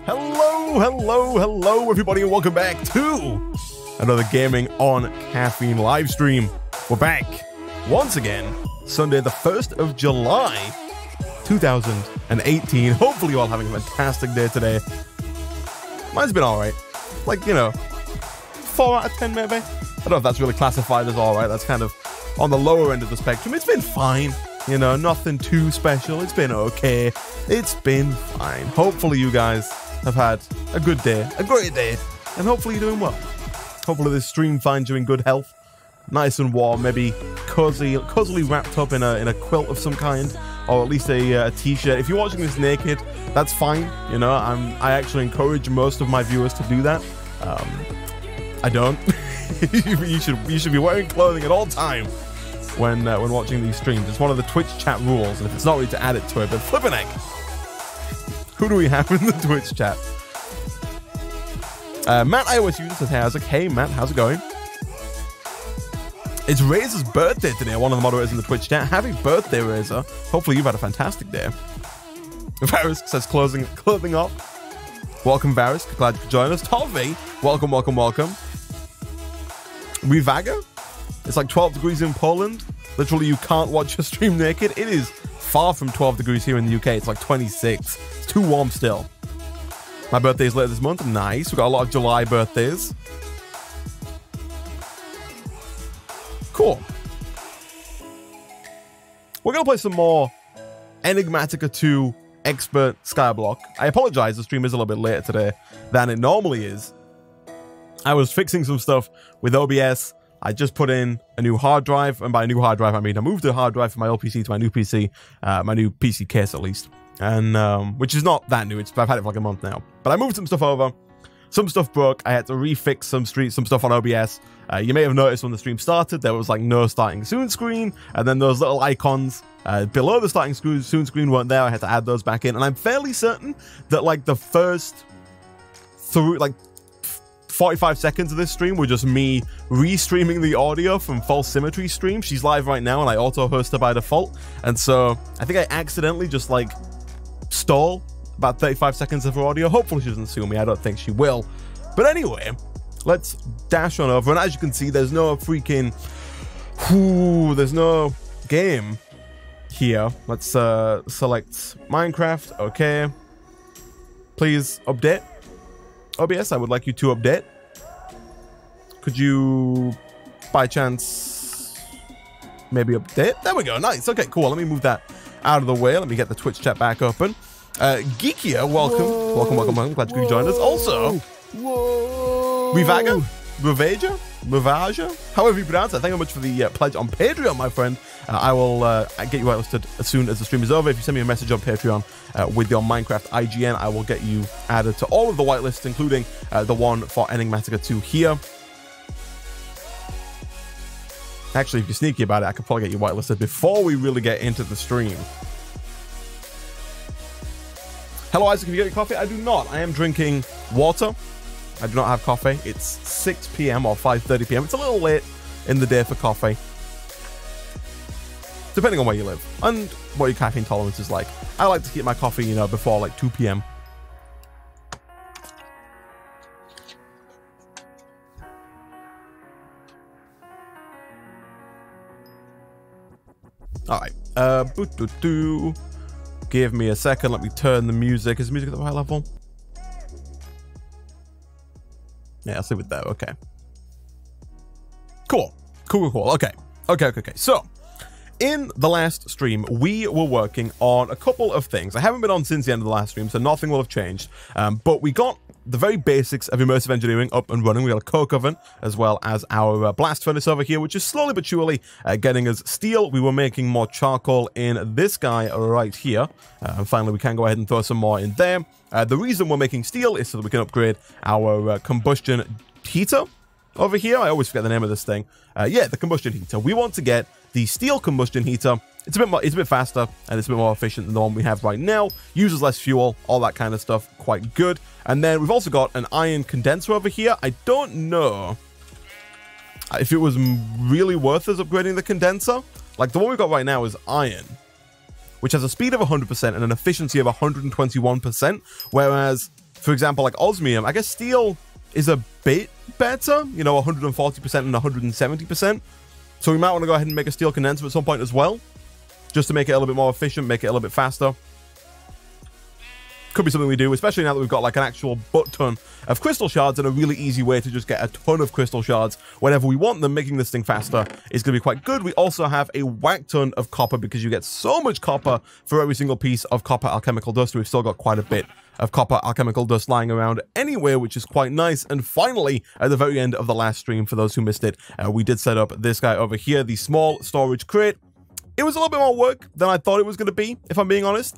Hello, everybody, and welcome back to another Gaming on Caffeine live stream. We're back once again, Sunday, the 1st of July, 2018. Hopefully, you're all having a fantastic day today. Mine's been all right. Like, you know, 4 out of 10, maybe. I don't know if that's really classified as all right. That's kind of on the lower end of the spectrum. It's been fine. You know, nothing too special. It's been okay. It's been fine. Hopefully, you guys have had a good day, a great day, and hopefully you're doing well. Hopefully this stream finds you in good health, nice and warm, maybe cozily wrapped up in a quilt of some kind, or at least a t-shirt. If you're watching this naked, that's fine. You know, I actually encourage most of my viewers to do that. I don't. you should be wearing clothing at all time when watching these streams. It's one of the Twitch chat rules, and if it's not really to add it to it, but flippin' heck. Who do we have in the Twitch chat? Matt iOS user says, hey Matt, how's it going? It's Razor's birthday today, one of the moderators in the Twitch chat. Happy birthday, Razor. Hopefully you've had a fantastic day. Varus says, clothing up. Welcome, Varus. Glad you could join us. Tolve, welcome. Rivaga, it's like 12 degrees in Poland. Literally, you can't watch your stream naked. It is far from 12 degrees here in the UK. It's like 26. It's too warm still. My birthday is later this month. Nice. We've got a lot of July birthdays. Cool. We're going to play some more Enigmatica 2 Expert Skyblock. I apologize. The stream is a little bit later today than it normally is. I was fixing some stuff with OBS. I just put in a new hard drive, and by a new hard drive, I mean I moved the hard drive from my old PC to my new PC case at least, and which is not that new. I've had it for like a month now, but I moved some stuff over. Some stuff broke. I had to refix some stuff on OBS. You may have noticed when the stream started, there was like no starting soon screen, and then those little icons below the starting soon screen weren't there. I had to add those back in, and I'm fairly certain that like the first 45 seconds of this stream were just me restreaming the audio from False Symmetry stream. She's live right now, and I auto-host her by default. And so I think I accidentally just like stole about 35 seconds of her audio. Hopefully she doesn't sue me. I don't think she will. But anyway, let's dash on over. And as you can see, there's no freaking... there's no game here. Let's select Minecraft. Okay. Please update. OBS, I would like you to update. Could you, by chance, maybe update? There we go. Nice. Okay, cool. Let me move that out of the way. Let me get the Twitch chat back open. Geekia, welcome. Glad you could join us. Also, Rivaja, however you pronounce it. Thank you very much for the pledge on Patreon, my friend. I will get you whitelisted as soon as the stream is over. If you send me a message on Patreon with your Minecraft IGN, I will get you added to all of the whitelists, including the one for Enigmatica 2 here. Actually, if you're sneaky about it, I could probably get you whitelisted before we really get into the stream. Hello, Isaac. Have you got your coffee? I do not. I am drinking water. I do not have coffee. It's 6 p.m. or 5:30 p.m. It's a little late in the day for coffee, depending on where you live and what your caffeine tolerance is like. I like to keep my coffee, you know, before like 2 p.m. All right. Give me a second. Let me turn the music. Is the music at the right level? Yeah, let's leave it there. Okay. Cool. Okay. So, in the last stream, we were working on a couple of things. I haven't been on since the end of the last stream, so nothing will have changed. But we got the very basics of immersive engineering up and running. We got a coke oven, as well as our blast furnace over here, which is slowly but surely getting us steel. We were making more charcoal in this guy right here. And finally, we can go ahead and throw some more in there. The reason we're making steel is so that we can upgrade our combustion heater over here. I always forget the name of this thing. Yeah, the combustion heater. We want to get the steel combustion heater. It's a bit faster, and it's a bit more efficient than the one we have right now. Uses less fuel, all that kind of stuff. Quite good. And then we've also got an iron condenser over here. I don't know if it was really worth us upgrading the condenser. Like, the one we've got right now is iron, which has a speed of 100% and an efficiency of 121%, whereas For example, like osmium, I guess steel is a bit better, you know, 140% and 170%. So we might want to go ahead and make a steel condenser at some point as well, just to make it a little bit more efficient, make it a little bit faster. Could be something we do, especially now that we've got like an actual butt ton of crystal shards and a really easy way to just get a ton of crystal shards whenever we want them. Making this thing faster is going to be quite good. We also have a whack ton of copper because you get so much copper for every single piece of copper alchemical dust. We've still got quite a bit of copper alchemical dust lying around anywhere, which is quite nice. And finally, at the very end of the last stream, for those who missed it, we did set up this guy over here, the small storage crate. It was a little bit more work than I thought it was going to be, if I'm being honest,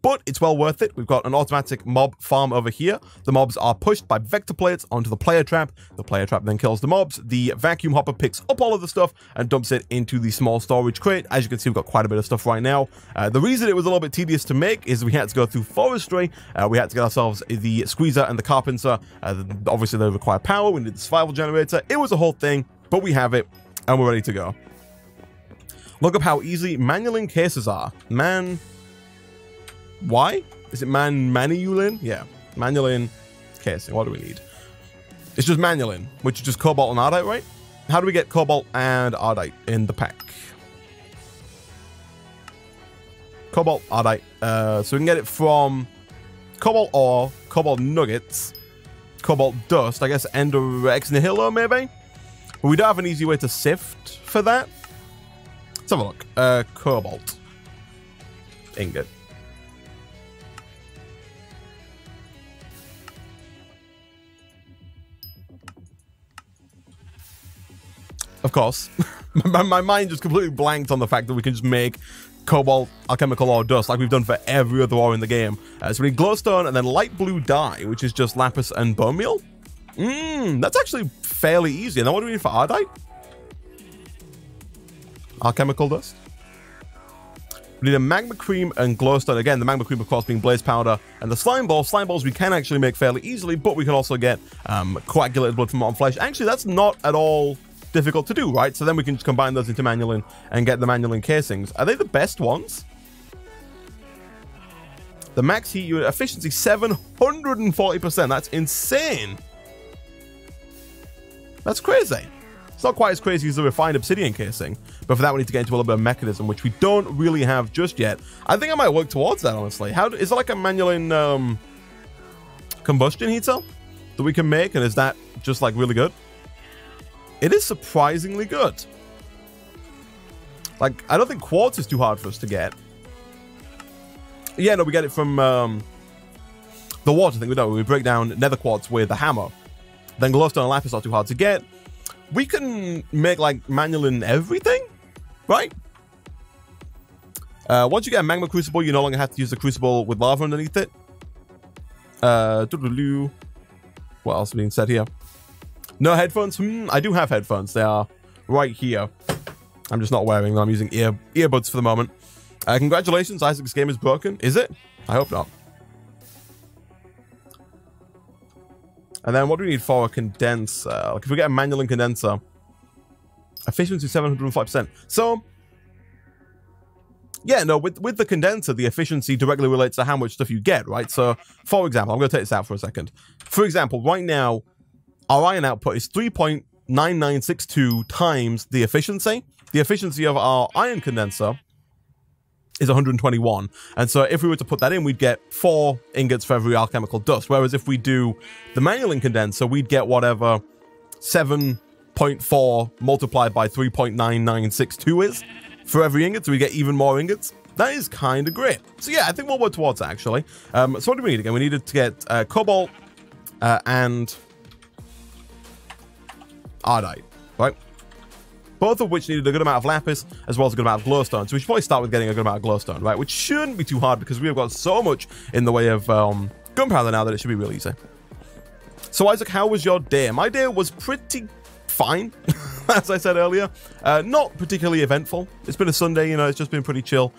but it's well worth it. We've got an automatic mob farm over here. The mobs are pushed by vector plates onto the player trap. The player trap then kills the mobs. The vacuum hopper picks up all of the stuff and dumps it into the small storage crate. As you can see, we've got quite a bit of stuff right now. The reason it was a little bit tedious to make is we had to go through forestry. We had to get ourselves the squeezer and the carpenter. Obviously, they require power. We need the survival generator. It was a whole thing, but we have it and we're ready to go. Look up how easy manual cases are. Why? Is it manual? Yeah, manual casing. What do we need? It's just manual, which is just cobalt and ardite, right? How do we get cobalt and ardite in the pack? Cobalt, ardite. So we can get it from cobalt ore, cobalt nuggets, cobalt dust, I guess ender ex nihilo maybe? But we don't have an easy way to sift for that. Let's have a look. Cobalt. Ingot. Of course. my mind just completely blanked on the fact that we can just make cobalt alchemical ore dust like we've done for every other ore in the game. So we need glowstone and then light blue dye, which is just lapis and bone meal. That's actually fairly easy. And then what do we need for ardite? Alchemical dust. We need a magma cream and glowstone. Again, the magma cream, of course, being blaze powder, and the slime balls. Slime balls we can actually make fairly easily, but we can also get coagulated blood from rotten flesh. Actually, that's not at all difficult to do, right? So then we can just combine those into manual and get the manual casings. Are they the best ones? The max heat unit efficiency 740%. That's insane. That's crazy. It's not quite as crazy as the refined obsidian casing, but for that we need to get into a little bit of mechanism, which we don't really have just yet. I think I might work towards that, honestly. Is it like a manual combustion heater that we can make, and is that just like really good? It is surprisingly good. Like, I don't think quartz is too hard for us to get. Yeah, no, we get it from the water thing. We break down nether quartz with the hammer. Then glowstone and lapis are too hard to get. We can make like manual in everything, right? Once you get a magma crucible, you no longer have to use the crucible with lava underneath it. What else is being said here? No headphones? I do have headphones. They are right here. I'm just not wearing them. I'm using earbuds for the moment. Congratulations, Isaac's game is broken. Is it? I hope not. And then what do we need for a condenser? Like if we get a manual condenser, efficiency 705%. So, yeah, no, with the condenser, the efficiency directly relates to how much stuff you get, right? So, for example, I'm going to take this out for a second. For example, right now, our iron output is 3.9962 times the efficiency. The efficiency of our iron condenser is 121. And so if we were to put that in, we'd get 4 ingots for every alchemical dust. Whereas if we do the manual condenser, we'd get whatever 7.4 multiplied by 3.9962 is for every ingot. So we get even more ingots. That is kind of great. So yeah, I think we'll work towards it, actually. So what do we need again? We needed to get cobalt and ardite, right? Both of which needed a good amount of lapis as well as a good amount of glowstone. So we should probably start with getting a good amount of glowstone, right? Which shouldn't be too hard because we have got so much in the way of gunpowder now that it should be real easy. So Isaac, how was your day? My day was pretty fine, as I said earlier. Not particularly eventful. It's been a Sunday, you know, it's just been pretty chill.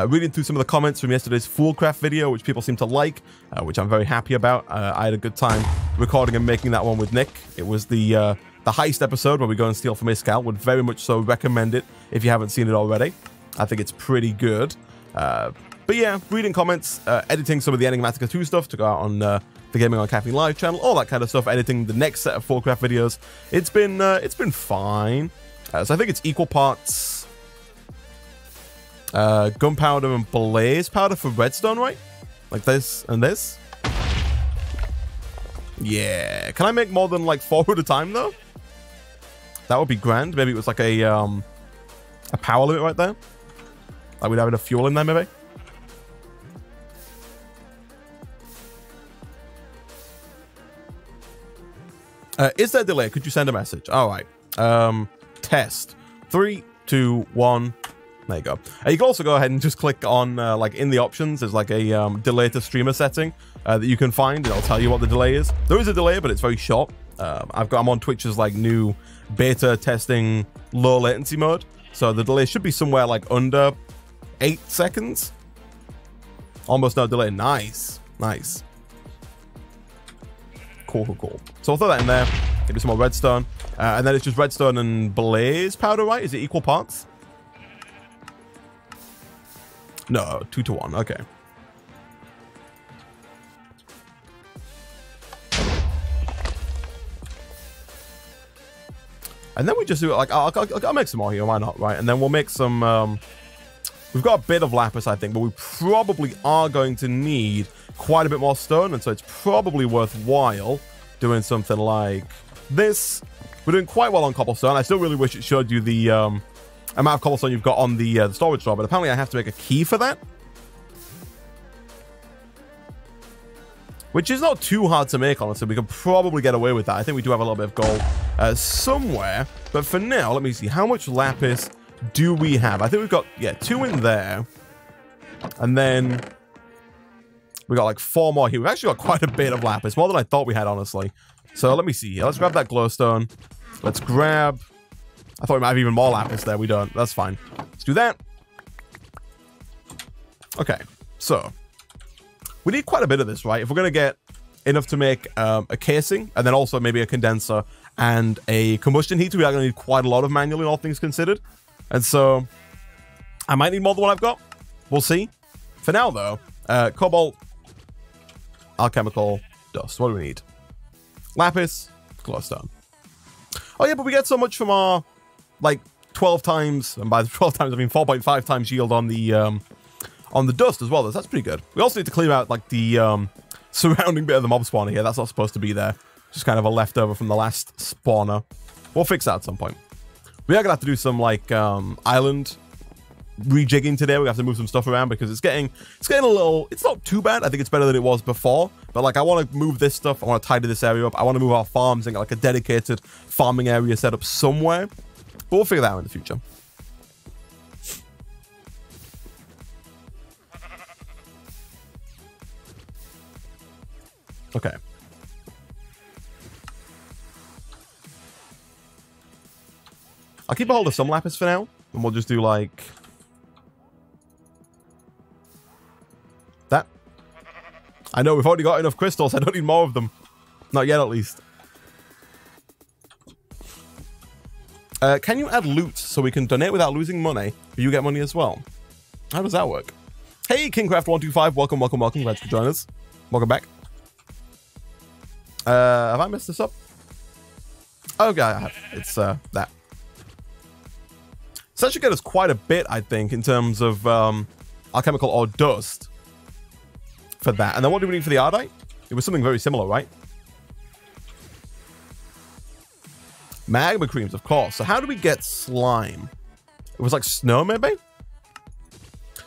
Reading through some of the comments from yesterday's Foolcraft video, which people seem to like, which I'm very happy about. I had a good time recording and making that one with Nick. It was the heist episode where we go and steal from Iskall. Would very much so recommend it if you haven't seen it already. I think it's pretty good. But yeah, reading comments, editing some of the Enigmatica 2 stuff to go out on the Gaming on Caffeine live channel, all that kind of stuff, editing the next set of Fullcraft videos. It's been fine. So I think it's equal parts gunpowder and blaze powder for redstone, right? Like this and this. Yeah. Can I make more than like 4 at a time though? That would be grand. Maybe it was like a power limit right there. Like we'd have enough fuel in there, maybe. Is there a delay? Could you send a message? All right. Test. 3, 2, 1. There you go. You can also go ahead and just click on, like in the options, there's like a delay to streamer setting that you can find. It'll tell you what the delay is. There is a delay, but it's very short. I'm on Twitch's like new beta testing low latency mode. So the delay should be somewhere like under 8 seconds. Almost no delay. Nice. Nice. Cool, cool, cool. So I'll throw that in there. Give me some more redstone. And then it's just redstone and blaze powder, right? Is it equal parts? No, 2 to 1. Okay. And then we just do it like, I'll make some more here, why not, right? And then we'll make some, we've got a bit of lapis, I think, but we probably are going to need quite a bit more stone, and so it's probably worthwhile doing something like this. We're doing quite well on cobblestone. I still really wish it showed you the amount of cobblestone you've got on the storage drawer, but apparently I have to make a key for that. Which is not too hard to make, honestly. We could probably get away with that. I think we do have a little bit of gold somewhere. But for now, let me see. How much lapis do we have? I think we've got, yeah, 2 in there. And then we got like 4 more here. We've actually got quite a bit of lapis. More than I thought we had, honestly. So let me see here. Let's grab that glowstone. Let's grab... I thought we might have even more lapis there. We don't. That's fine. Let's do that. Okay. So... we need quite a bit of this, right? If we're going to get enough to make a casing, and then also maybe a condenser and a combustion heater, we are going to need quite a lot of manually, all things considered. And so, I might need more than what I've got. We'll see. For now, though, cobalt, alchemical, dust. What do we need? Lapis, glowstone. Oh yeah, but we get so much from our, like, 12 times, and by the 12 times, I mean 4.5 times yield on the dust as well. That's pretty good. We also need to clear out like the surrounding bit of the mob spawner here. That's not supposed to be there. Just kind of a leftover from the last spawner. We'll fix that at some point. We are gonna have to do some like island rejigging today. We have to move some stuff around because it's getting a little. It's not too bad. I think it's better than it was before. But like I want to move this stuff. I want to tidy this area up. I want to move our farms and get like a dedicated farming area set up somewhere. But we'll figure that out in the future. Okay. I'll keep a hold of some lapis for now, and we'll just do like that. I know we've already got enough crystals. I don't need more of them. Not yet, at least. Can you add loot so we can donate without losing money? But you get money as well. How does that work? Hey, Kingcraft125. Welcome, welcome, welcome. Glad you could join us. Welcome back. Have I messed this up? Okay, I have. It's that. So that should get us quite a bit, I think, in terms of alchemical or dust for that. And then what do we need for the Ardite? It was something very similar, right? Magma creams, of course. So how do we get slime? It was like snow, maybe?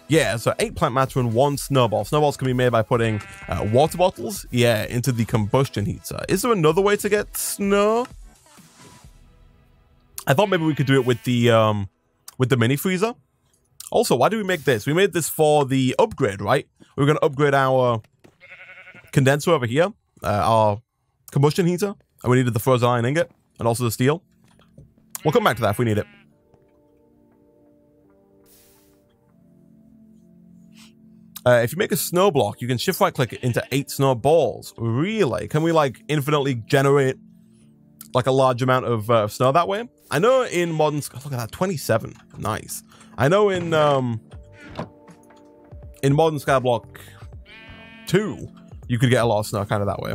Yeah, so 8 plant matter and 1 snowball. Snowballs can be made by putting water bottles, yeah, into the combustion heater. Is there another way to get snow? I thought maybe we could do it with the mini freezer. Also, why do we make this? We made this for the upgrade, right? We were going to upgrade our condenser over here, our combustion heater, and we needed the frozen iron ingot and also the steel. We'll come back to that if we need it. If you make a snow block, you can shift right click it into 8 snowballs. Really? Can we like infinitely generate like a large amount of snow that way? I know in modern, look at that, 27. Nice. I know in modern Skyblock 2, you could get a lot of snow kind of that way.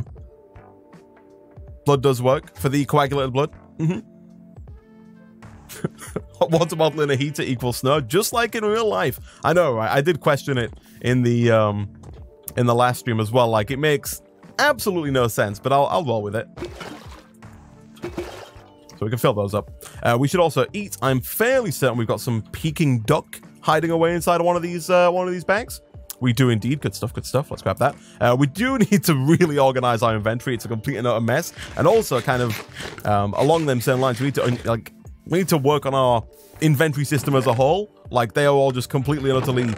Blood does work for the coagulated blood. Hot water bottle in a heater equals snow, just like in real life. I know, right? I did question it in the last stream as well. Like, it makes absolutely no sense, but I'll roll with it. So we can fill those up. We should also eat. I'm fairly certain we've got some Peking duck hiding away inside of one of these bags. We do indeed. Good stuff, good stuff. Let's grab that. We do need to really organize our inventory. It's a complete and utter mess. And also kind of along them same lines, we need to work on our inventory system as a whole. Like, they are all just completely and utterly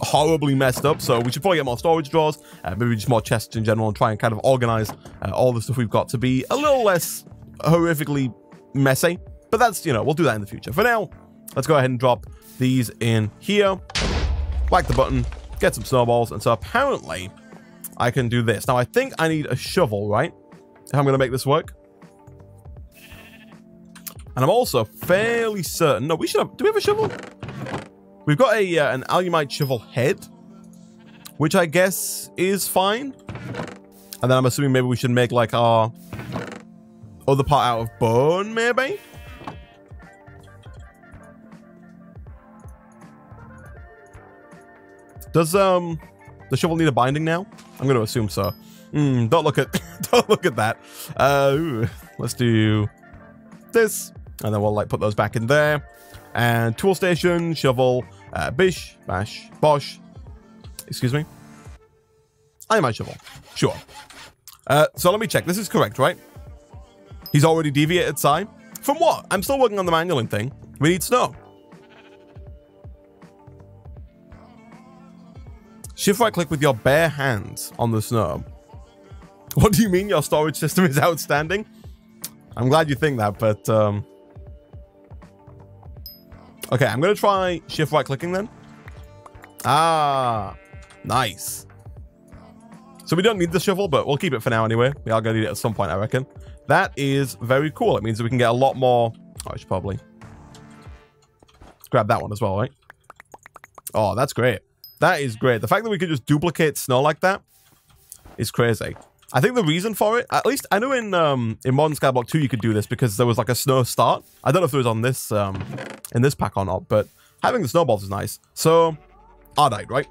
horribly messed up. So we should probably get more storage drawers, maybe just more chests in general, and try and kind of organize all the stuff we've got to be a little less horrifically messy. But that's, you know, we'll do that in the future. For now, let's go ahead and drop these in here. Whack the button, get some snowballs. And so apparently I can do this. Now I think I need a shovel, right? If I'm going to make this work. And I'm also fairly certain, no, we should have, do we have a shovel? We've got a an alumite shovel head, which I guess is fine. And then I'm assuming maybe we should make like our other part out of bone, maybe? Does the shovel need a binding now? I'm going to assume so. Don't look at don't look at that. Let's do this, and then we'll like put those back in there. And tool station, shovel, bish, bash, bosh. Excuse me. I might shovel. Sure. So let me check. This is correct, right? He's already deviated side. From what? I'm still working on the manualing thing. We need snow. Shift right click with your bare hands on the snow. What do you mean your storage system is outstanding? I'm glad you think that, but okay, I'm gonna try shift right clicking then. Ah, nice. So we don't need the shovel, but we'll keep it for now anyway. We are gonna need it at some point, I reckon. That is very cool. It means that we can get a lot more. Oh, I should probably grab that one as well, right? Oh, that's great. That is great. The fact that we could just duplicate snow like that is crazy. I think the reason for it, at least I know in modern Skyblock 2 you could do this because there was like a snow start. I don't know if it was on this in this pack or not, but having the snowballs is nice. So Ardite, right?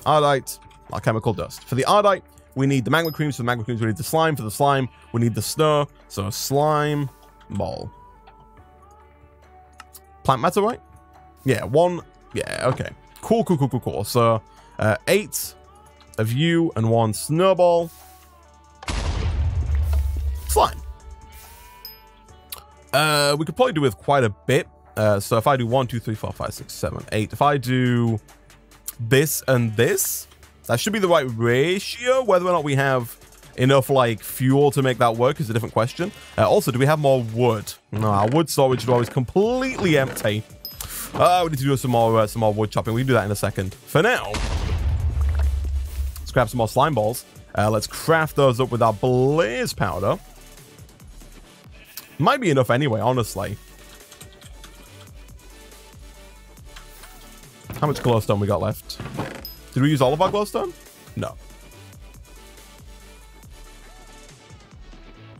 Ardite, our chemical dust. For the Ardite, we need the magma creams. For the magma creams, we need the slime. For the slime, we need the snow. So slime ball. Plant matter, right? Yeah, one. Yeah, okay. Cool, cool, cool, cool, cool. So 8 of you and 1 snowball. Slime. We could probably do with quite a bit. So if I do 1, 2, 3, 4, 5, 6, 7, 8. If I do this and this, that should be the right ratio. Whether or not we have enough like fuel to make that work is a different question. Also, do we have more wood? No, our wood storage drawer is completely empty. We need to do some more wood chopping. We can do that in a second. For now, let's grab some more slime balls. Let's craft those up with our blaze powder. Might be enough anyway, honestly. How much glowstone we got left? Did we use all of our glowstone? No.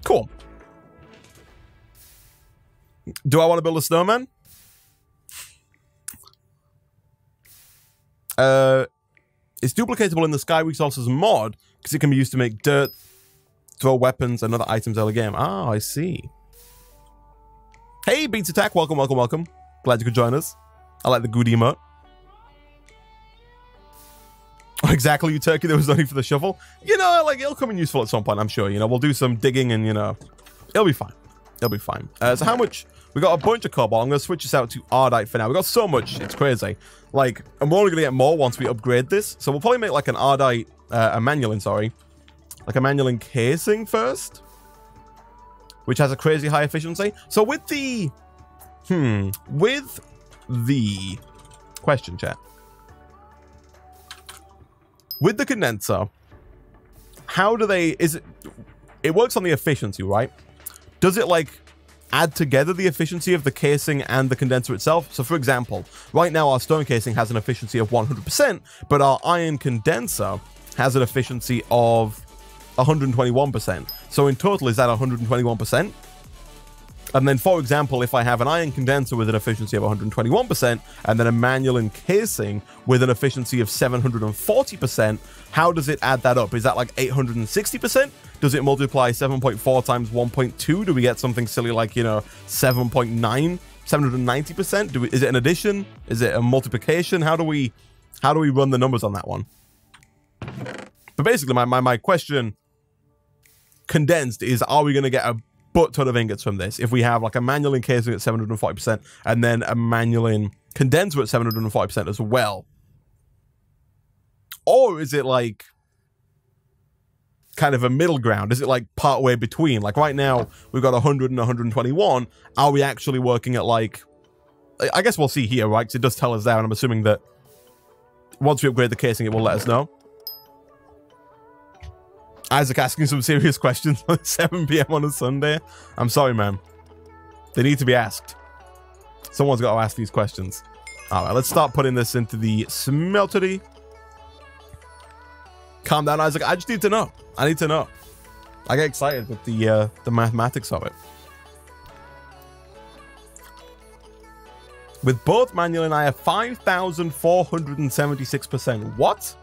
Cool. Do I want to build a snowman? It's duplicatable in the Sky Resources mod because it can be used to make dirt, throw weapons, and other items early game. Ah, I see. Hey, Beats Attack. Welcome, welcome, welcome. Glad you could join us. I like the good emote. Oh, exactly, you turkey. There was no need for the shovel. You know, like, it'll come in useful at some point, I'm sure. You know, we'll do some digging and, you know, it'll be fine. It'll be fine. So how much? We got a bunch of cobalt. I'm going to switch this out to Ardite for now. We got so much. It's crazy. Like, and we're only going to get more once we upgrade this. So we'll probably make like an Ardite, a manulin, sorry. Like a manulin casing first. Which has a crazy high efficiency. So with the, question chat. With the condenser, how do they, it works on the efficiency, right? Does it like add together the efficiency of the casing and the condenser itself? So for example, right now our stone casing has an efficiency of 100%, but our iron condenser has an efficiency of 121%. So in total, is that 121%? And then, for example, if I have an iron condenser with an efficiency of 121% and then a manual encasing with an efficiency of 740%, how does it add that up? Is that like 860%? Does it multiply 7.4 times 1.2? Do we get something silly like, you know, 7.9, 790%? Is it an addition? Is it a multiplication? How do we run the numbers on that one? But basically, my question condensed is, are we going to get a butt ton of ingots from this if we have like a manual encasing at 740% and then a manual condenser at 740% as well? Or is it like kind of a middle ground? Is it like part way between? Like right now we've got 100 and 121. Are we actually working at like, I guess we'll see here, right? Because it does tell us there, and I'm assuming that once we upgrade the casing it will let us know. Isaac asking some serious questions at 7 p.m. on a Sunday. I'm sorry, man. They need to be asked. Someone's got to ask these questions. All right, let's start putting this into the smeltery. Calm down, Isaac. I just need to know. I need to know. I get excited with the mathematics of it. With both manual and I have 5,476%. What?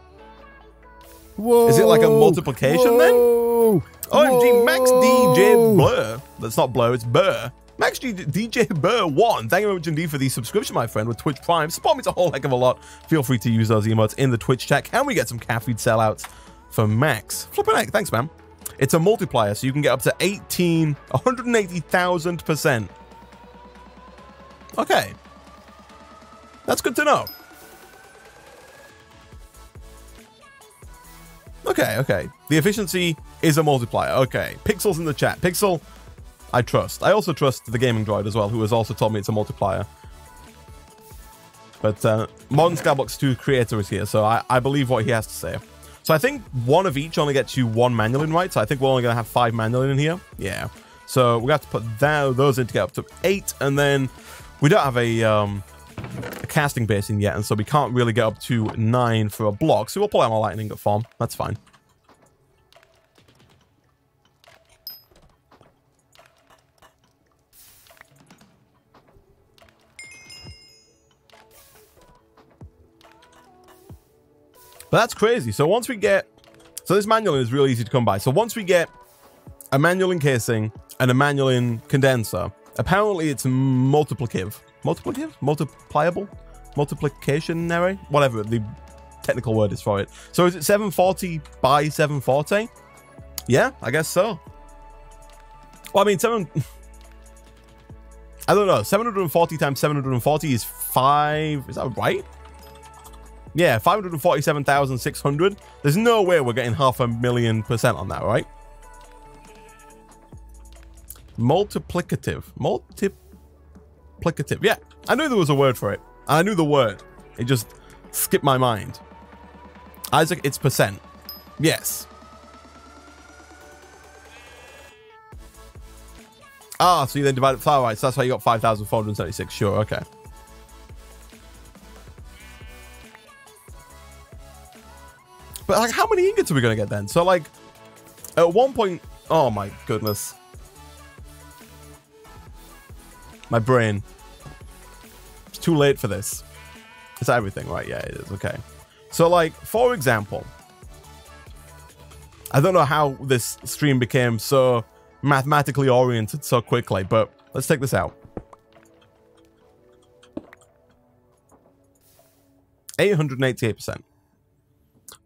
Whoa. Is it like a multiplication then? OMG, Max DJ Blur. That's not Blur, it's Burr. Max DJ Burr 1. Thank you very much indeed for the subscription, my friend, with Twitch Prime. Support me a whole heck of a lot. Feel free to use those emotes in the Twitch chat. Can we get some caffeine sellouts for Max? Flipping heck, thanks, man. It's a multiplier, so you can get up to 180,000%. Okay. That's good to know. Okay, okay. The efficiency is a multiplier. Okay. Pixel's in the chat. Pixel, I trust. I also trust the gaming droid as well, who has also told me it's a multiplier. But Modern Skyblock's 2 creator is here, so I believe what he has to say. So I think one of each only gets you 1 manual in, right? So I think we're only going to have 5 manual in here. Yeah. So we have to put those in to get up to 8, and then we don't have a casting basin yet, and so we can't really get up to 9 for a block, so we'll pull out our lightning ingot farm. That's fine. But that's crazy. So once we get, so this manual is really easy to come by. So once we get a manual encasing and a manual condenser, apparently it's multiplicative. Multipliable? Multiplicationary? Whatever the technical word is for it. So is it 740 by 740? Yeah, I guess so. Well, I mean, I don't know. 740 times 740 is 5. Is that right? Yeah, 547,600. There's no way we're getting 500,000% on that, right? Multiplicative. Multiplicative. Yeah, I knew there was a word for it. I knew the word. It just skipped my mind. Isaac, it's percent. Yes. Ah, so you then divide it. All right, so that's why you got 5,476. Sure, okay. But like, how many ingots are we gonna get then? So like, at one point, oh my goodness, my brain. It's too late for this. It's everything, right? Yeah, it is. Okay. So like, for example, I don't know how this stream became so mathematically oriented so quickly, but let's take this out. 888%.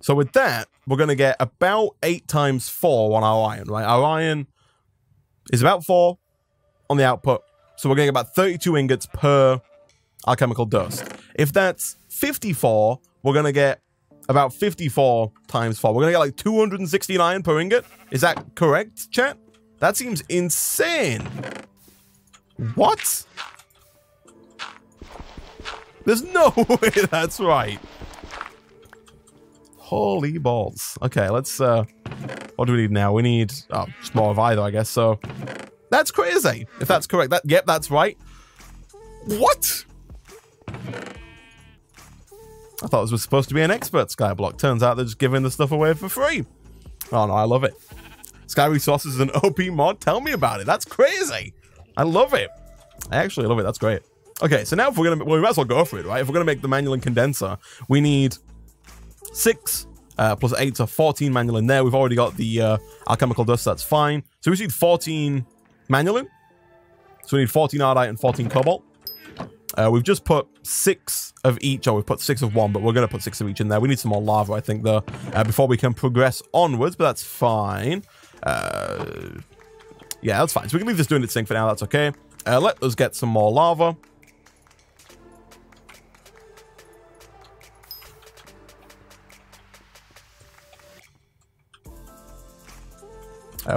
So with that, we're going to get about 8 times 4 on our iron, right? Our iron is about 4 on the output. So we're getting about 32 ingots per alchemical dust. If that's 54, we're going to get about 54 times 4. We're going to get like 269 per ingot. Is that correct, chat? That seems insane. What? There's no way that's right. Holy balls. Okay, let's, what do we need now? We need, oh, just more of either, I guess. So that's crazy. If that's correct. Yep, that's right. What? I thought this was supposed to be an expert Skyblock. Turns out they're just giving the stuff away for free. Oh no, I love it. Sky Resources is an OP mod. Tell me about it. That's crazy. I love it. I actually love it. That's great. Okay, so now if we're gonna, well, we might as well go for it, right? If we're gonna make the manual condenser, we need 6 plus 8, so 14 manual in there. We've already got the alchemical dust. That's fine. So we need 14 manual. So we need 14 ardite and 14 cobalt. We've just put 6 of each, or we've put 6 of one, but we're going to put 6 of each in there. We need some more lava, I think, though, before we can progress onwards, but that's fine. Yeah, that's fine. So we can leave this doing its thing for now. That's okay. Let us get some more lava.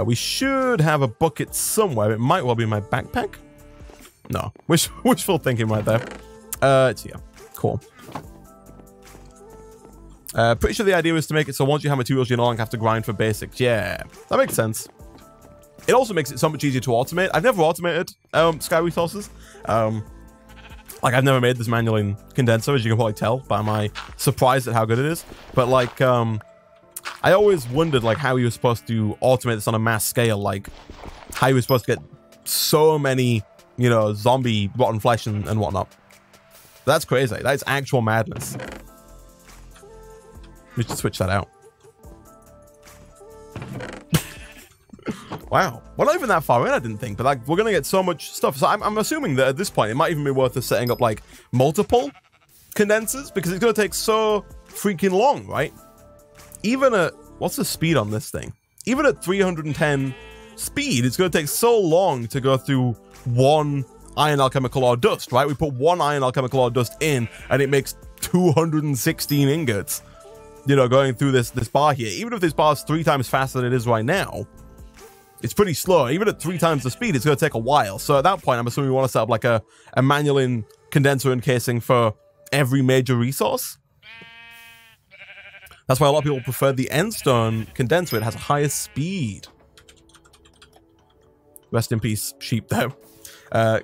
We should have a bucket somewhere. It might well be in my backpack. No, wishful thinking right there. It's here. Cool. Pretty sure the idea is to make it so once you have materials, you no longer have to grind for basics. Yeah, that makes sense. It also makes it so much easier to automate. I've never automated Sky Resources. Like, I've never made this manual in condenser, as you can probably tell by my surprise at how good it is. But, like, I always wondered, like, how you were supposed to automate this on a mass scale. Like, how you were supposed to get so many, you know, zombie rotten flesh and whatnot. That's crazy. That's actual madness. We should switch that out. Wow. We're not even that far in, I didn't think. But, like, we're going to get so much stuff. So I'm assuming that at this point, it might even be worth us setting up, like, multiple condensers. Because it's going to take so freaking long, right? Even at... What's the speed on this thing? Even at 310 speed, it's going to take so long to go through one iron alchemical ore dust, right? We put one iron alchemical ore dust in, and it makes 216 ingots. You know, going through this bar here. Even if this bar is 3 times faster than it is right now, it's pretty slow. Even at 3 times the speed, it's going to take a while. So at that point, I'm assuming we want to set up like a manual in condenser encasing for every major resource. That's why a lot of people prefer the endstone condenser. It has a higher speed. Rest in peace, sheep, though.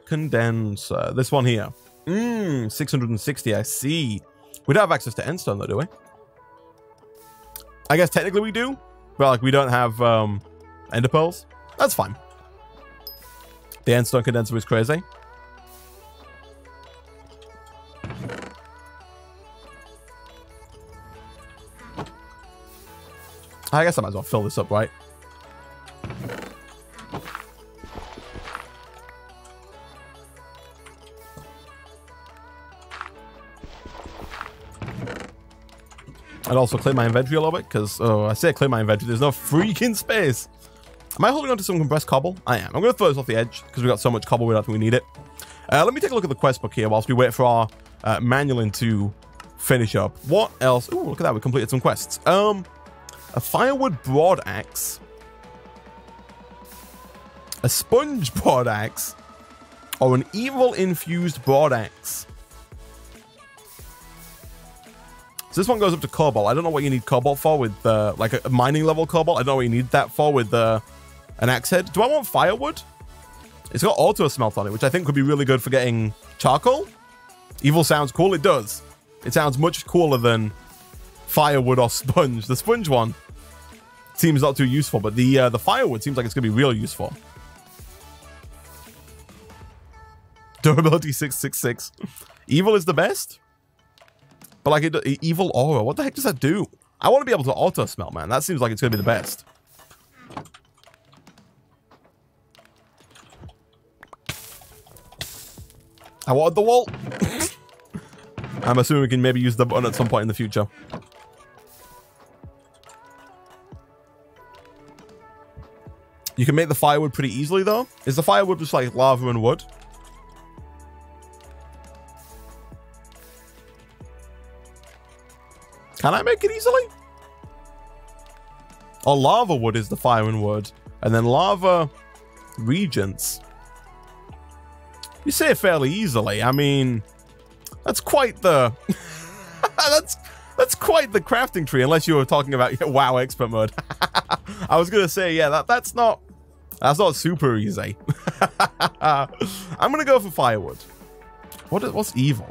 Condenser. This one here. 660, I see. We don't have access to endstone, though, do we? I guess technically we do. But, like, we don't have ender pearls. That's fine. The endstone condenser is crazy. I guess I might as well fill this up, right? I'd also clear my inventory a little bit, because, oh, I say clear my inventory, there's no freaking space. Am I holding on to some compressed cobble? I am. I'm going to throw this off the edge, because we've got so much cobble we don't think we need it. Let me take a look at the quest book here, whilst we wait for our manual to finish up. What else? Ooh, look at that, we completed some quests. A firewood broad axe, a sponge broad axe, or an evil infused broad axe. So this one goes up to cobalt. I don't know what you need cobalt for with like a mining level cobalt. I don't know what you need that for with an axe head. Do I want firewood? It's got auto smelt on it, which I think could be really good for getting charcoal. Evil sounds cool. It does. It sounds much cooler than firewood or sponge. The sponge one seems not too useful, but the firewood seems like it's gonna be real useful. Durability 666. Evil is the best, but like evil aura. What the heck does that do? I want to be able to auto smelt, man. That seems like it's gonna be the best. I wanted the wall. I'm assuming we can maybe use the button at some point in the future. You can make the firewood pretty easily, though. Is the firewood just like lava and wood? Can I make it easily? Oh, lava wood is the fire and wood. And then lava regents. You say it fairly easily. I mean, that's quite the... that's quite the crafting tree, unless you were talking about WoW expert mode. I was going to say, yeah, that's not super easy. I'm going to go for firewood. What's evil?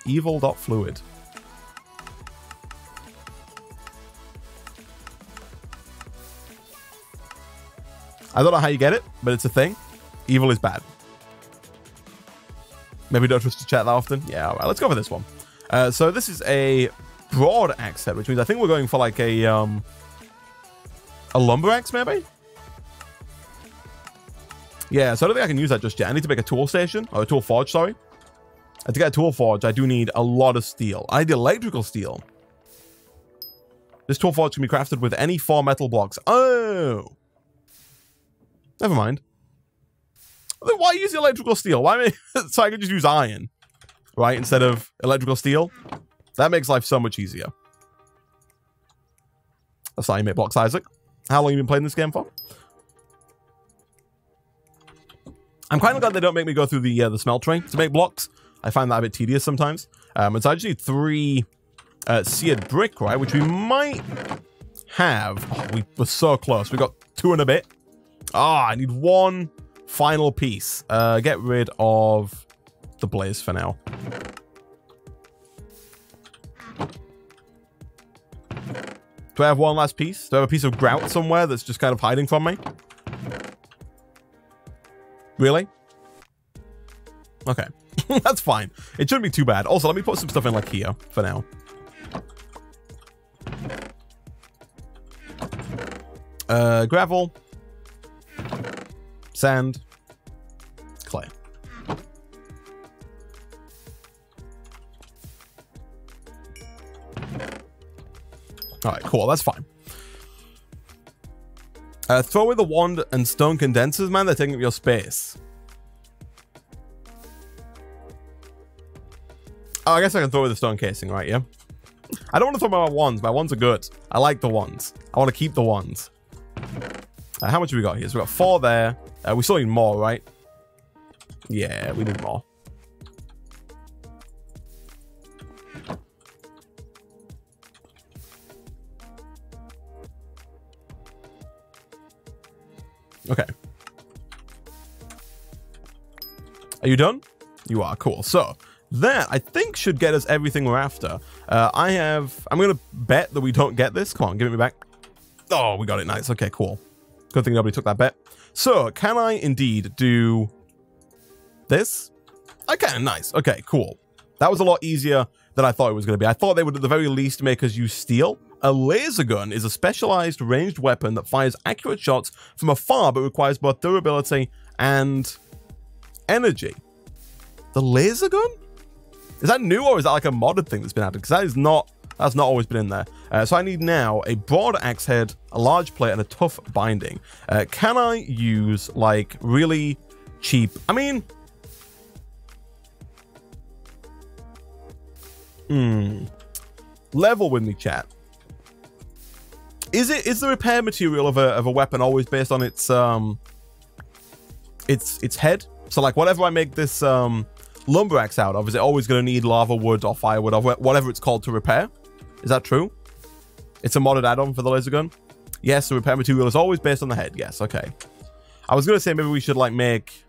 Evil.fluid. I don't know how you get it, but it's a thing. Evil is bad. Maybe don't trust to chat that often. Yeah, all right, let's go for this one. So this is a broad axe head, which means I think we're going for like a lumber axe, maybe? Yeah, so I don't think I can use that just yet. I need to make a tool station, or a tool forge, sorry. And to get a tool forge, I do need a lot of steel. I need electrical steel. This tool forge can be crafted with any 4 metal blocks. Oh! Never mind. Then why use the electrical steel? Why so I can just use iron, right, instead of electrical steel? That makes life so much easier. That's how you make blocks, Isaac. How long have you been playing this game for? I'm kind of glad they don't make me go through the smeltery to make blocks. I find that a bit tedious sometimes. And so I just need 3 seared brick, right, which we might have. Oh, we were so close. We got 2 and a bit. I need 1 final piece. Get rid of the blaze for now. Do I have 1 last piece? Do I have a piece of grout somewhere that's just kind of hiding from me? Really? Okay. That's fine. It shouldn't be too bad. Also, let me put some stuff in like here for now. Gravel. Sand. Clay. Alright, cool. That's fine. Throw away the wand and stone condensers, man. They're taking up your space. Oh, I guess I can throw away the stone casing, right? Yeah. I don't want to throw away my wands. My wands are good. I like the wands. I want to keep the wands. How much have we got here? So we got 4 there. We still need more, right? Yeah, we need more. Okay. Are you done? You are. Cool. So that, I think, should get us everything we're after. I'm going to bet that we don't get this. Come on, give it me back. Oh, we got it. Nice. Okay, cool. Good thing nobody took that bet. So, can I indeed do this? I can. Nice. Okay, cool. That was a lot easier than I thought it was going to be. I thought they would at the very least make us use steel. A laser gun is a specialized ranged weapon that fires accurate shots from afar but requires both durability and energy. The laser gun? Is that new or is that like a modded thing that's been added? Because that's not always been in there. So I need now a broad axe head, a large plate, and a tough binding. Can I use like really cheap? I mean, level with me, chat. Is the repair material of a weapon always based on its head? So like whatever I make this lumber axe out of, is it always going to need lava wood or firewood or whatever it's called to repair? Is that true? It's a modded add-on for the laser gun. Yes, the repair material is always based on the head. Yes, okay. I was going to say maybe we should like make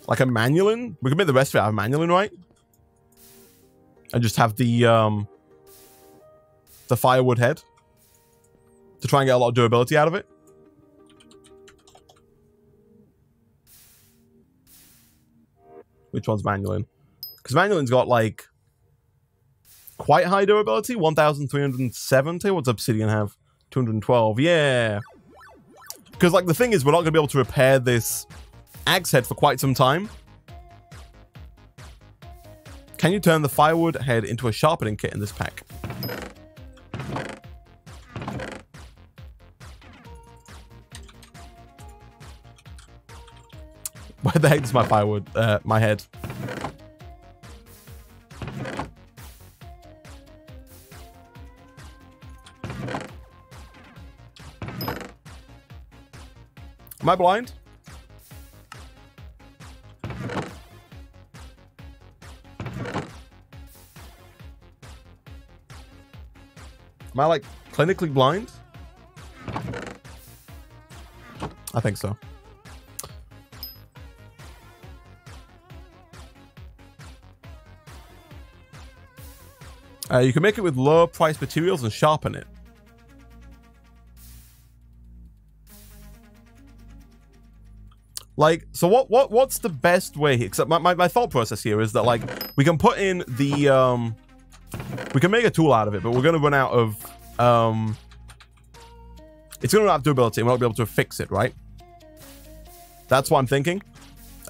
like a manulin. We could make the rest of it out of manulin, right? And just have the firewood head to try and get a lot of durability out of it. Which one's manulin? Because manulin's got like quite high durability, 1,370. What's obsidian have? 212. Yeah. Because like the thing is, we're not going to be able to repair this axe head for quite some time. Can you turn the firewood head into a sharpening kit in this pack? Where the heck is my firewood? My head. Am I blind? Am I like clinically blind? I think so. You can make it with low price materials and sharpen it. Like, so what's the best way here? Because my thought process here is that, like, we can put in the, we can make a tool out of it, but we're going to run out of, it's going to run out of durability and we won't be able to fix it, right? That's what I'm thinking.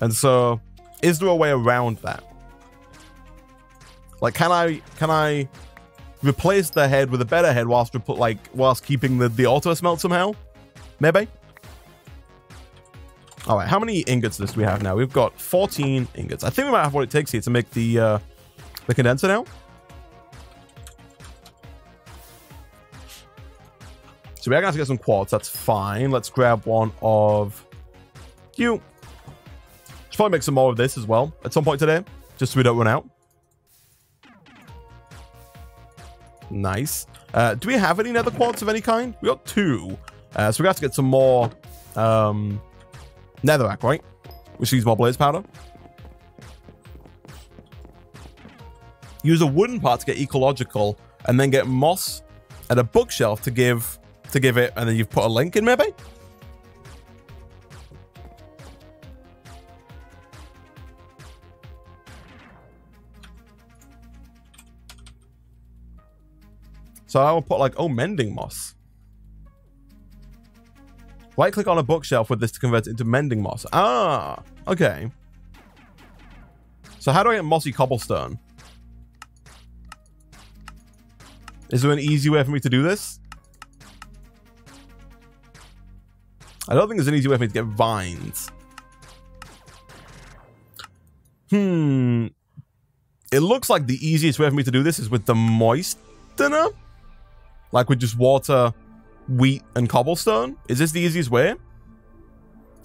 And so, is there a way around that? Like, can I replace the head with a better head whilst keeping the auto smelt somehow? Maybe. All right, how many ingots do we have now? We've got 14 ingots. I think we might have what it takes here to make the condenser now. So we're gonna have to get some quartz. That's fine. Let's grab one of you. Should probably make some more of this as well at some point today, just so we don't run out. Nice. Do we have any nether quartz of any kind? We got 2. So we have to get some more netherrack, right? Which needs more blaze powder. Use a wooden part to get ecological, and then get moss and a bookshelf to give it, and then you've put a link in, maybe? So I will put like, oh, mending moss. Right click on a bookshelf with this to convert it into mending moss. Ah, okay. So how do I get mossy cobblestone? Is there an easy way for me to do this? I don't think there's an easy way for me to get vines. It looks like the easiest way for me to do this is with the moistener. Like with just water, wheat, and cobblestone. Is this the easiest way?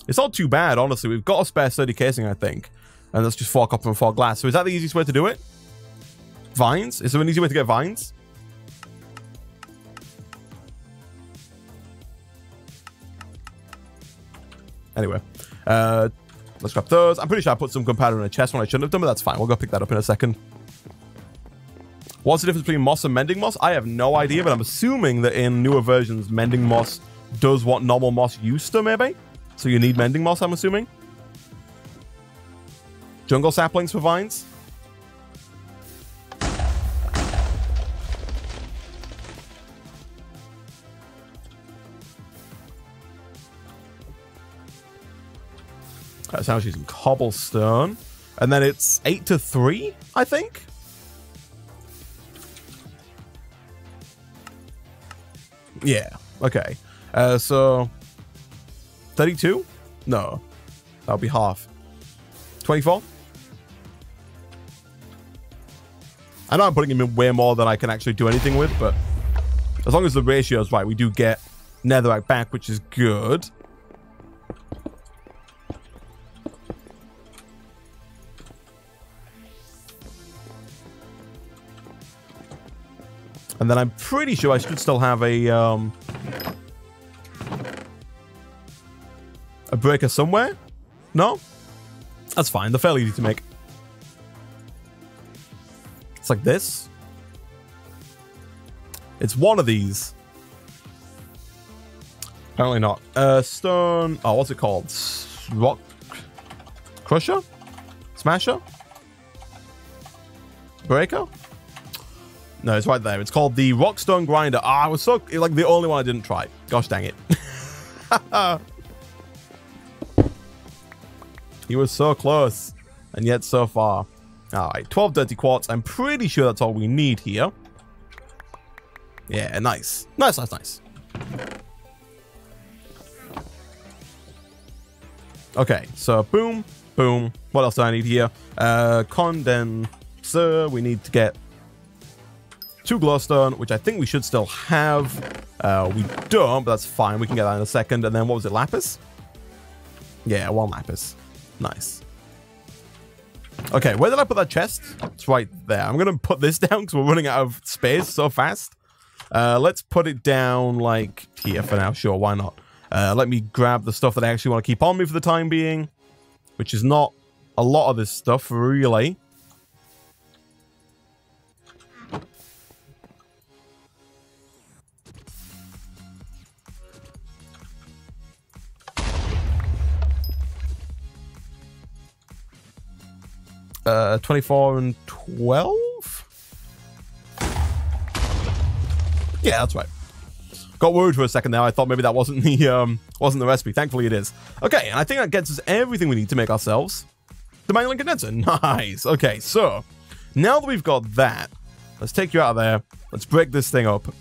It's not too bad, honestly. We've got a spare sturdy casing, I think. And that's just 4 copper and 4 glass. So is that the easiest way to do it? Vines? Is there an easy way to get vines? Anyway. Let's grab those. I'm pretty sure I put some gunpowder in a chest when I shouldn't have done, but that's fine. We'll go pick that up in a second. What's the difference between moss and mending moss? I have no idea, but I'm assuming that in newer versions, mending moss does what normal moss used to, maybe? So you need mending moss, I'm assuming? Jungle saplings for vines? That's how she's using cobblestone. And then it's 8 to 3, I think? Yeah, okay. So 32? No. That'll be half. 24? I know I'm putting him in way more than I can actually do anything with, but as long as the ratio is right, we do get netherrack back, which is good. And then I'm pretty sure I should still have a breaker somewhere. No? That's fine. They're fairly easy to make. It's like this. It's one of these. Apparently not. Stone. Oh, what's it called? Rock crusher? Smasher? Breaker? No, it's right there. It's called the Rockstone Grinder. Ah, I was so like the only one I didn't try. Gosh dang it. He was so close and yet so far. All right, 12 dirty quartz. I'm pretty sure that's all we need here. Yeah, nice. Nice, nice, nice. Okay, so boom, boom. What else do I need here? Condenser. We need to get 2 glowstone, which I think we should still have. We don't, but that's fine. We can get that in a second. And then what was it, lapis? Yeah, 1 lapis. Nice. Okay, where did I put that chest? It's right there. I'm going to put this down because we're running out of space so fast. Let's put it down like here for now. Sure, why not? Let me grab the stuff that I actually want to keep on me for the time being, which is not a lot of this stuff, really. 24 and 12? Yeah, that's right. Got worried for a second there. I thought maybe that wasn't the recipe. Thankfully, it is. Okay, and I think that gets us everything we need to make ourselves the manual condenser. Nice. Okay, so now that we've got that, let's take you out of there. Let's break this thing up.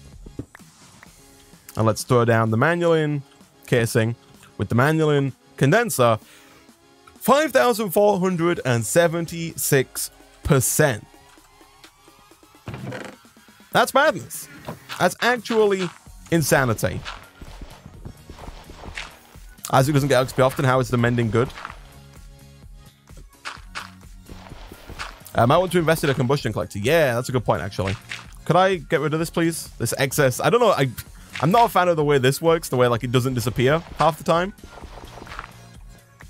And let's throw down the manual in casing with the manual in condenser. 5,476%. That's madness. That's actually insanity. Isaac doesn't get XP often. How is the mending good? I might want to invest in a combustion collector. Yeah, that's a good point, actually. Could I get rid of this, please? This excess. I don't know. I'm not a fan of the way this works. The way, like, it doesn't disappear half the time.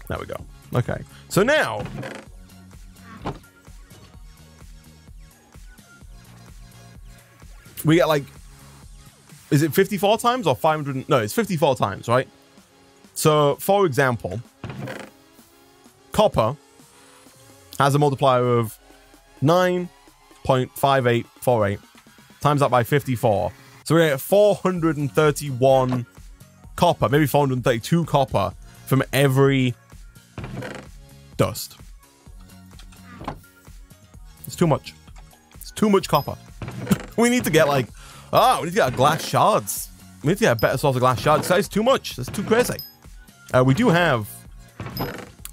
There we go. Okay. So now... we get, like... is it 54 times or 500? No, it's 54 times, right? So, for example... copper has a multiplier of 9.5848. Times that by 54. So we get 431 copper, maybe 432 copper from every dust. It's too much. It's too much copper. We need to get like, we need to get glass shards. We need to get a better source of glass shards. That's too much. That's too crazy. We do have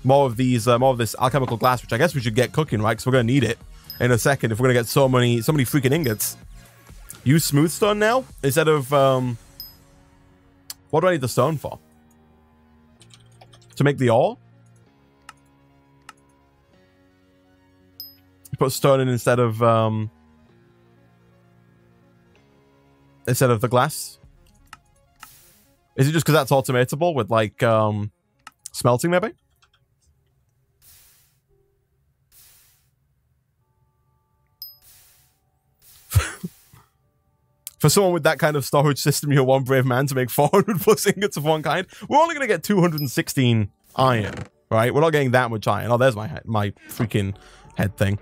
more of these, more of this alchemical glass, which I guess we should get cooking, right? Because we're gonna need it in a second if we're gonna get so many freaking ingots. Use smooth stone now instead of what do I need the stone for? To make the ore? Put stone in instead of the glass? Is it just because that's automatable with like smelting maybe? For someone with that kind of storage system, you're one brave man to make 400 plus ingots of one kind. We're only going to get 216 iron, right? We're not getting that much iron. Oh, there's my freaking head thing.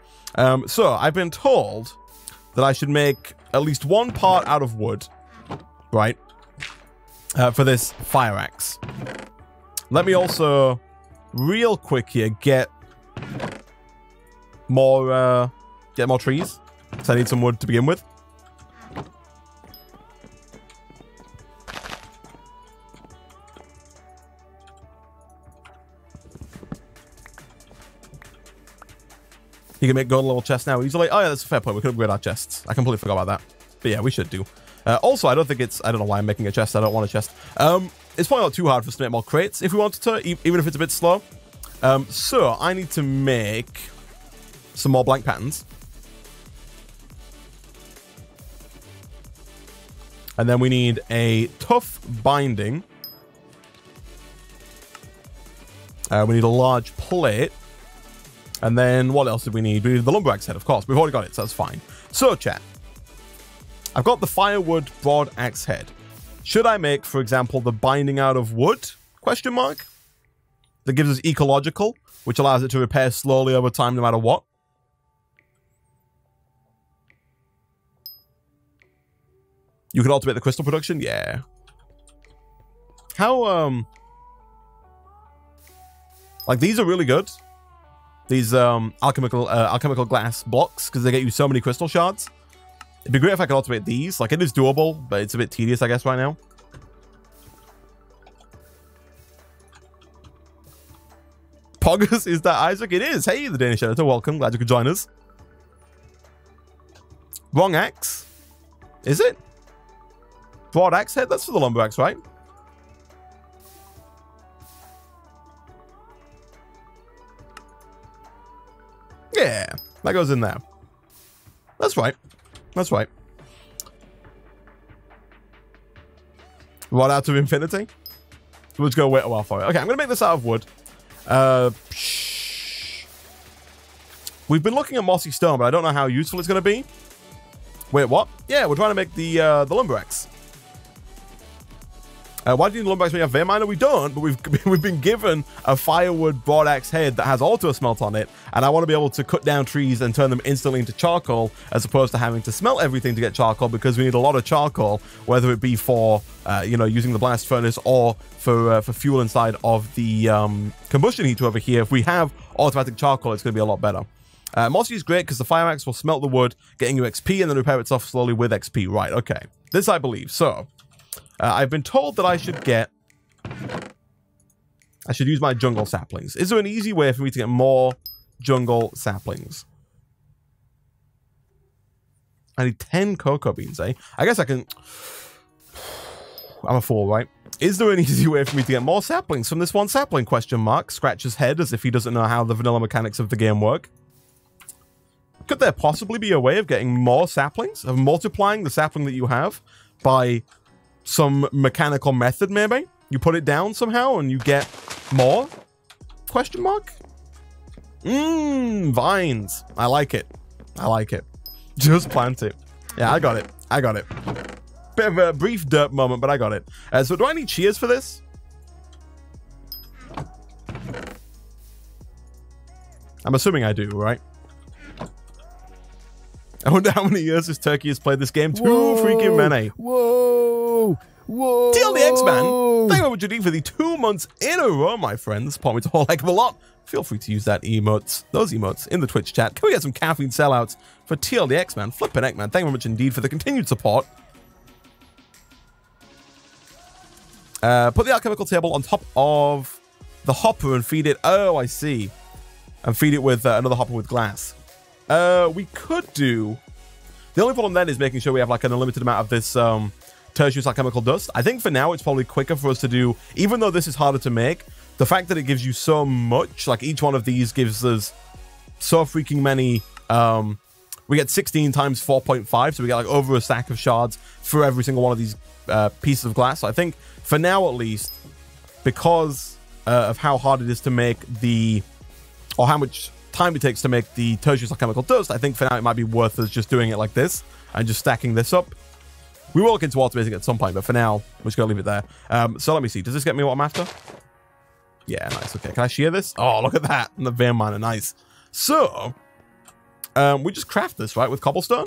So I've been told that I should make at least one part out of wood, right? For this fire axe. Let me also, real quick here, get more trees. So I need some wood to begin with. You can make gold level chests now easily. Oh yeah, that's a fair point. We could upgrade our chests. I completely forgot about that. But yeah, we should do. Also, I don't think it's... I don't know why I'm making a chest. I don't want a chest. It's probably not too hard for us to make more crates if we wanted to, even if it's a bit slow. So, I need to make some more blank patterns. And then we need a tough binding. We need a large plate. And then what else did we need? We need the lumber axe head, of course. We've already got it, so that's fine. So, chat. I've got the firewood broad axe head. Should I make, for example, the binding out of wood? Question mark. That gives us ecological, which allows it to repair slowly over time no matter what. You can automate the crystal production? Yeah. How, like, these are really good. These alchemical glass blocks, because they get you so many crystal shards. It'd be great if I could automate these. Like, it is doable, but it's a bit tedious, I guess, right now. Poggers, is that Isaac? It is. Hey, the Danish editor. Welcome. Glad you could join us. Wrong axe. Is it? Broad axe head? That's for the lumber axe, right? Yeah, that goes in there. That's right. That's right. Rod out of infinity? We'll just go wait a while for it. Okay, I'm going to make this out of wood. We've been looking at mossy stone, but I don't know how useful it's going to be. Wait, what? Yeah, we're trying to make the lumber axe. Why do you need lumber axe when you have vein miner? We don't, but we've been given a firewood broadaxe head that has auto smelt on it, and I want to be able to cut down trees and turn them instantly into charcoal, as opposed to having to smelt everything to get charcoal, because we need a lot of charcoal, whether it be for using the blast furnace or for fuel inside of the combustion heater over here. If we have automatic charcoal, it's going to be a lot better. Mossy is great because the fire axe will smelt the wood, getting you XP, and then repair itself slowly with XP. Right, okay. This I believe. So, I've been told that I should use my jungle saplings. Is there an easy way for me to get more jungle saplings? I need 10 cocoa beans, eh? I guess I can... I'm a fool, right? Is there an easy way for me to get more saplings from this one sapling? Question mark. Scratch his head as if he doesn't know how the vanilla mechanics of the game work. Could there possibly be a way of getting more saplings? Of multiplying the sapling that you have by some mechanical method, maybe? You put it down somehow and you get more? Question mark? Vines. I like it. I like it. Just plant it. Yeah, I got it. I got it. Bit of a brief derp moment, but I got it. So do I need shears for this? I'm assuming I do, right? I wonder how many years this turkey has played this game. Too freaking many. Whoa! Whoa! TLDX, man. Thank you very much indeed for the 2 months in a row, my friends. Point me to a whole heck of a lot. Feel free to use those emotes in the Twitch chat. Can we get some caffeine sellouts for TLDX, man? Flippin' heck, man. Thank you very much indeed for the continued support. Put the alchemical table on top of the hopper and feed it. Oh, I see. And feed it with another hopper with glass. We could do... The only problem then is making sure we have like an unlimited amount of this tertiary alchemical dust. I think for now it's probably quicker for us to do, even though this is harder to make, the fact that it gives you so much, like each one of these gives us so freaking many... we get 16 times 4.5, so we get like over a stack of shards for every single one of these pieces of glass. So I think for now at least, because of how hard it is to make the... or how much time it takes to make the tertiary alchemical dust, I think for now it might be worth us just doing it like this and just stacking this up. We will look into automating it at some point, but for now, we're just going to leave it there. So let me see. Does this get me what I'm after? Yeah, nice. Okay, can I shear this? Oh, look at that. And the vein miner, nice. So, we just craft this, right, with cobblestone?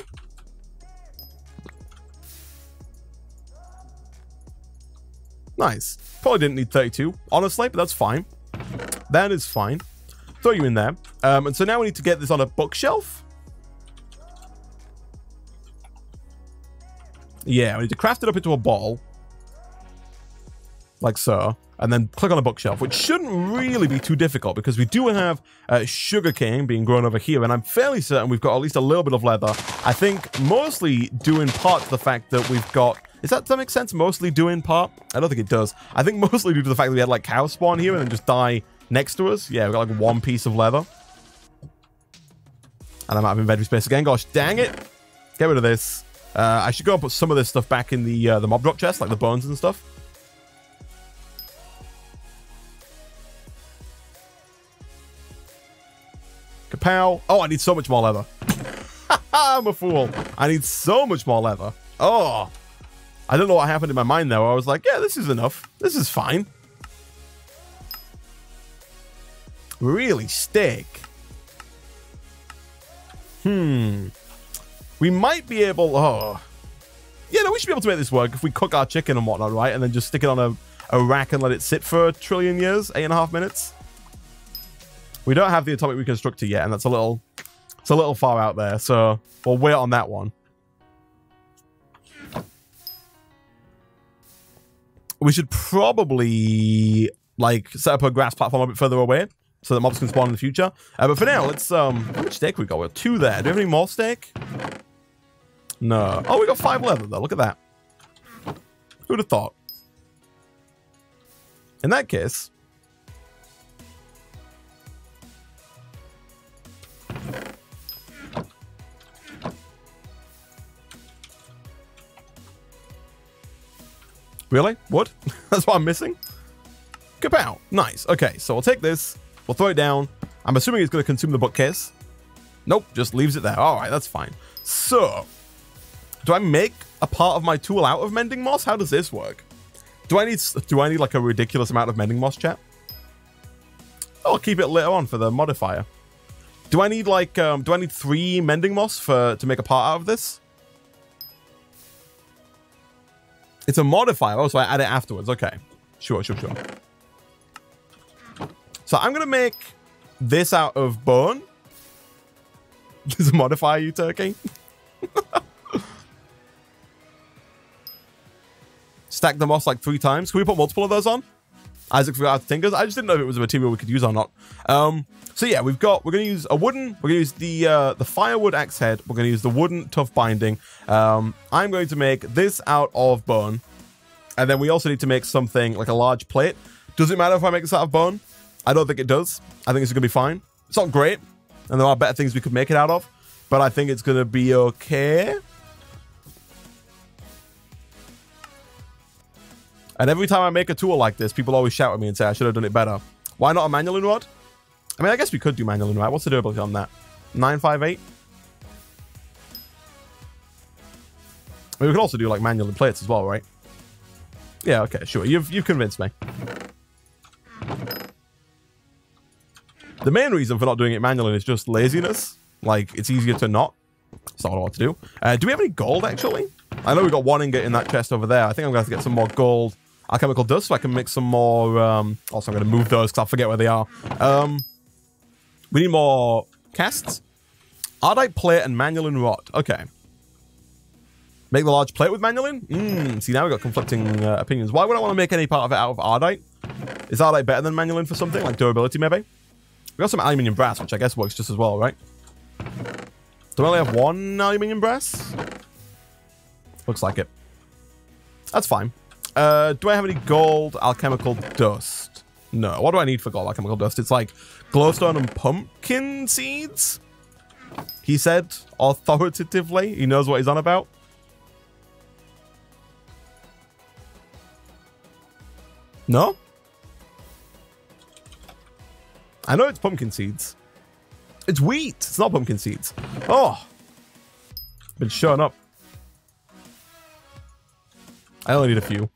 Nice. Probably didn't need 32, honestly, but that's fine. That is fine. Throw you in there. And so now we need to get this on a bookshelf. Yeah, we need to craft it up into a ball. Like so. And then click on a bookshelf, which shouldn't really be too difficult because we do have sugarcane being grown over here. And I'm fairly certain we've got at least a little bit of leather. I think mostly due in part to the fact that we've got... Does that make sense? Mostly due in part? I don't think it does. I think mostly due to the fact that we had like cow spawn here and then just die next to us. Yeah, we've got like one piece of leather. And I'm out of inventory space again. Gosh, dang it. Get rid of this. I should go and put some of this stuff back in the mob drop chest, like the bones and stuff. Kapow. Oh, I need so much more leather. I'm a fool. I need so much more leather. Oh. I don't know what happened in my mind there. I was like, yeah, this is enough. This is fine. Really, steak. We might be able... Oh. Yeah, no, we should be able to make this work if we cook our chicken and whatnot, right? And then just stick it on a rack and let it sit for 1 trillion years, 8.5 minutes. We don't have the atomic reconstructor yet, and that's a little far out there, so we'll wait on that one. We should probably like set up a grass platform a bit further away so that mobs can spawn in the future. But for now, let's how much steak we got? We got 2 there. Do we have any more steak? No. Oh, we got 5 leather though. Look at that. Who'd have thought? In that case, really? What? That's what I'm missing? Kapow. Nice. Okay, so we'll take this. We'll throw it down. I'm assuming it's going to consume the bookcase. Nope, just leaves it there. All right, that's fine. So, do I make a part of my tool out of mending moss? How does this work? Do I need like a ridiculous amount of mending moss, chat? I'll keep it later on for the modifier. Do I need like do I need 3 mending moss to make a part out of this? It's a modifier. Oh, so I add it afterwards. Okay. Sure. So I'm gonna make this out of bone. There's a modifier, you turkey. Stack the moss like 3 times. Can we put multiple of those on? Isaac forgot how to tinkers. I just didn't know if it was a material we could use or not. So yeah, we're gonna use a wooden. We're gonna use the firewood axe head. We're gonna use the wooden tough binding. I'm going to make this out of bone, and then we also need to make something like a large plate. Does it matter if I make this out of bone? I don't think it does. I think it's gonna be fine. It's not great, and there are better things we could make it out of, but I think it's gonna be okay. And every time I make a tool like this, people always shout at me and say I should have done it better. Why not a manual rod? I mean, I guess we could do manual rod. What's the durability on that? 958? I mean, we could also do like manual plates as well, right? Yeah, okay, sure. You've convinced me. The main reason for not doing it manually is just laziness. Like, it's easier to not. That's not what I want to do. Do we have any gold, actually? I know we got 1 ingot in that chest over there. I think I'm going to have to get some more gold alchemical dust so I can make some more... also, I'm going to move those because I'll forget where they are. We need more casts. Ardite plate and manulin rod. Okay. Make the large plate with manulin? See, now we've got conflicting opinions. Why would I want to make any part of it out of ardite? Is ardite better than manulin for something? Like durability, maybe? We got some aluminium brass, which I guess works just as well, right? Do I only have 1 aluminium brass? Looks like it. That's fine. Do I have any gold alchemical dust? No. What do I need for gold alchemical dust? It's like glowstone and pumpkin seeds? He said authoritatively. He knows what he's on about. No? I know it's pumpkin seeds. It's wheat. It's not pumpkin seeds. Oh. Been showing up. I only need a few.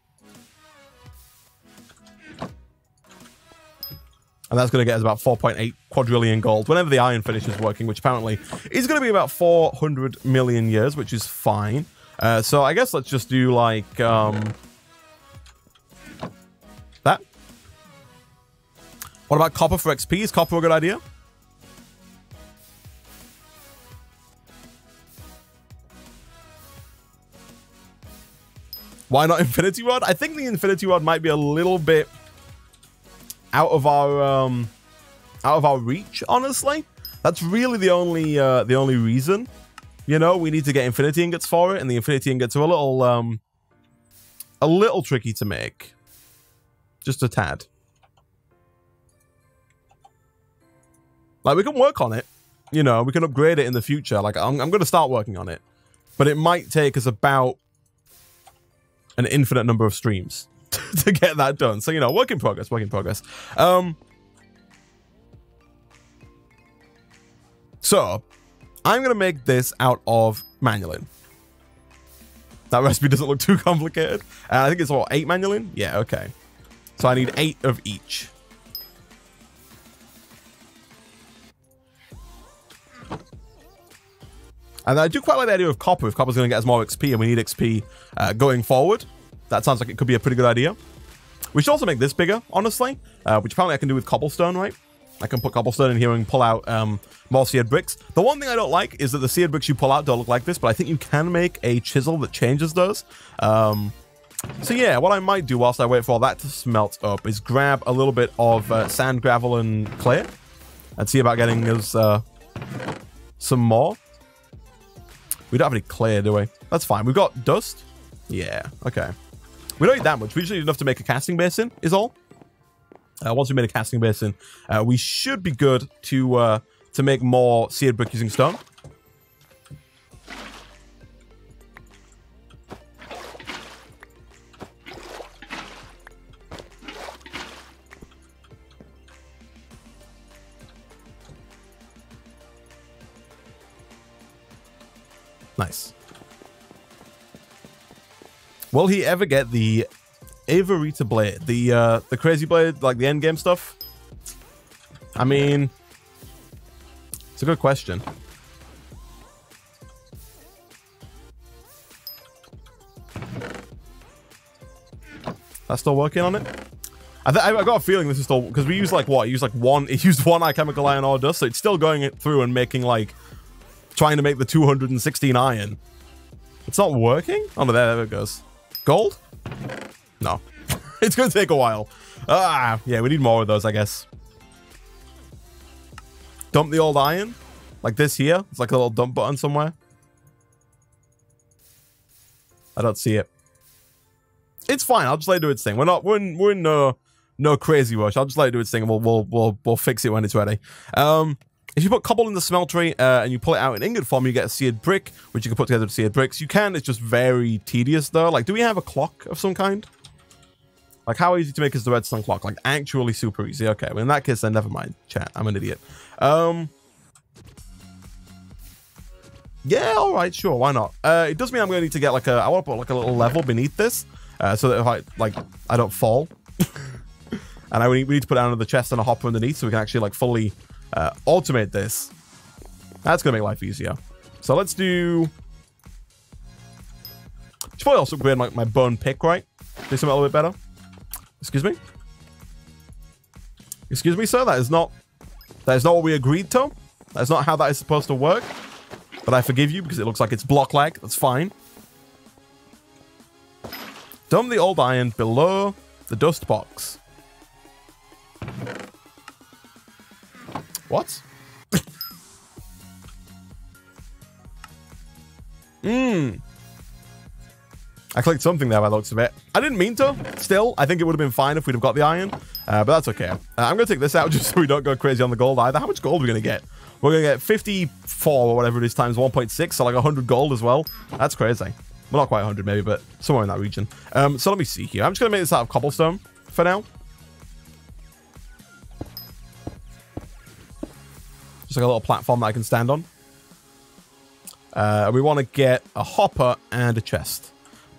And that's going to get us about 4.8 quadrillion gold whenever the iron finishes working, which apparently is going to be about 400 million years, which is fine. So I guess let's just do like that. What about copper for XP? Is copper a good idea? Why not Infinity Rod? I think the Infinity Rod might be a little bit out of our reach, honestly. That's really the only reason. You know, we need to get Infinity Ingots for it, and the Infinity Ingots are a little tricky to make. Just a tad. Like, we can work on it. You know, we can upgrade it in the future. Like, I'm going to start working on it. But it might take us about an infinite number of streams to get that done. So, you know, work in progress, work in progress. So, I'm going to make this out of manulin. That recipe doesn't look too complicated. I think it's, what, 8 manulin? Yeah, okay. So I need 8 of each. And I do quite like the idea of copper. If copper's going to get us more XP and we need XP going forward, that sounds like it could be a pretty good idea. We should also make this bigger, honestly, which apparently I can do with cobblestone, right? I can put cobblestone in here and pull out more seared bricks. The one thing I don't like is that the seared bricks you pull out don't look like this, but I think you can make a chisel that changes those. So yeah, what I might do whilst I wait for all that to smelt up is grab a little bit of sand, gravel, and clay and see about getting us some more. We don't have any clay, do we? That's fine. We've got dust. Yeah, okay. We don't need that much. We just need enough to make a casting basin, is all. Once we made a casting basin, we should be good to make more seared brick using stone. Nice. Will he ever get the Averita blade. The crazy blade, like the end game stuff. I mean, it's a good question. That's still working on it? I got a feeling this is still, because we use like what? It used one alchemical iron ore dust, so it's still going through and making like, trying to make the 216 iron. It's not working? Oh no, there it goes. Gold? No. It's gonna take a while. Ah, yeah, we need more of those, I guess. Dump the old iron? Like this here? It's like a little dump button somewhere. I don't see it. It's fine. I'll just let it do its thing. We're in no crazy rush. I'll just let it do its thing, and we'll fix it when it's ready. If you put cobble in the smeltery and you pull it out in ingot form, you get a seared brick, which you can put together to seared bricks. You can. It's just very tedious though. Like, do we have a clock of some kind? Like, how easy to make is the redstone clock? Like, actually super easy. Okay, well in that case, then never mind. Chat, I'm an idiot. Yeah, all right, sure, why not? It does mean I'm going to need to get like I want to put like a little level beneath this. So that if I don't fall. And we need to put down another chest and a hopper underneath so we can actually like fully automate this. That's gonna make life easier. So let's do. Should probably also upgrade my bone pick, right? Do something a little bit better. Excuse me. Excuse me, sir. That is not what we agreed to. That's not how that is supposed to work. But I forgive you because it looks like it's block lag. That's fine. Dump the old iron below the dust box. What? I clicked something there by the looks of it. I didn't mean to. Still, I think it would have been fine if we'd have got the iron. But that's okay. I'm going to take this out just so we don't go crazy on the gold either. How much gold are we going to get? We're going to get 54 or whatever it is times 1.6. So like 100 gold as well. That's crazy. Well, not quite 100 maybe, but somewhere in that region. So let me see here. I'm just going to make this out of cobblestone for now. Just like a little platform that I can stand on. We want to get a hopper and a chest.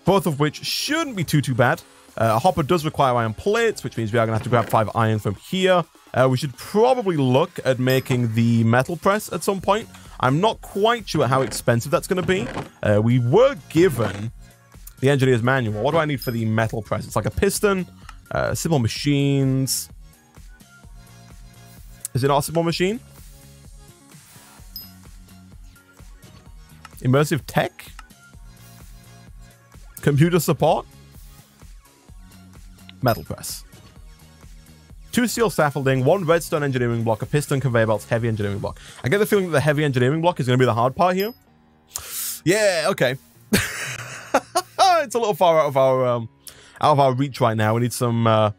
Both of which shouldn't be too bad. A hopper does require iron plates, which means we are going to have to grab 5 iron from here. We should probably look at making the metal press at some point. I'm not quite sure how expensive that's going to be. We were given the engineer's manual. What do I need for the metal press? It's like a piston, simple machines. Is it not a simple machine? Immersive tech? Computer support? Metal press. 2 steel scaffolding, 1 redstone engineering block, a piston conveyor belt, heavy engineering block. I get the feeling that the heavy engineering block is going to be the hard part here. Yeah, okay. It's a little far out of our reach right now. We need some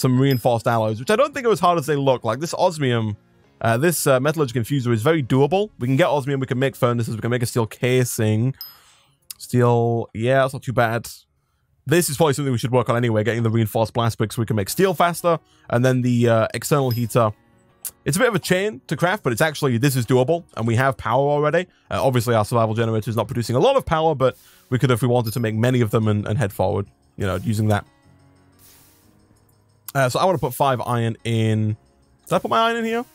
reinforced alloys, which I don't think are as hard as they look. Like this osmium, this metallurgical infuser is very doable. We can get osmium, we can make furnaces, we can make a steel casing. Steel, yeah, that's not too bad. This is probably something we should work on anyway, getting the reinforced blast bricks so we can make steel faster. And then the external heater. It's a bit of a chain to craft, but it's actually, this is doable. And we have power already. Obviously, our survival generator is not producing a lot of power, but we could, if we wanted to, make many of them and head forward, you know, using that. So I want to put 5 iron in. Did I put my iron in here?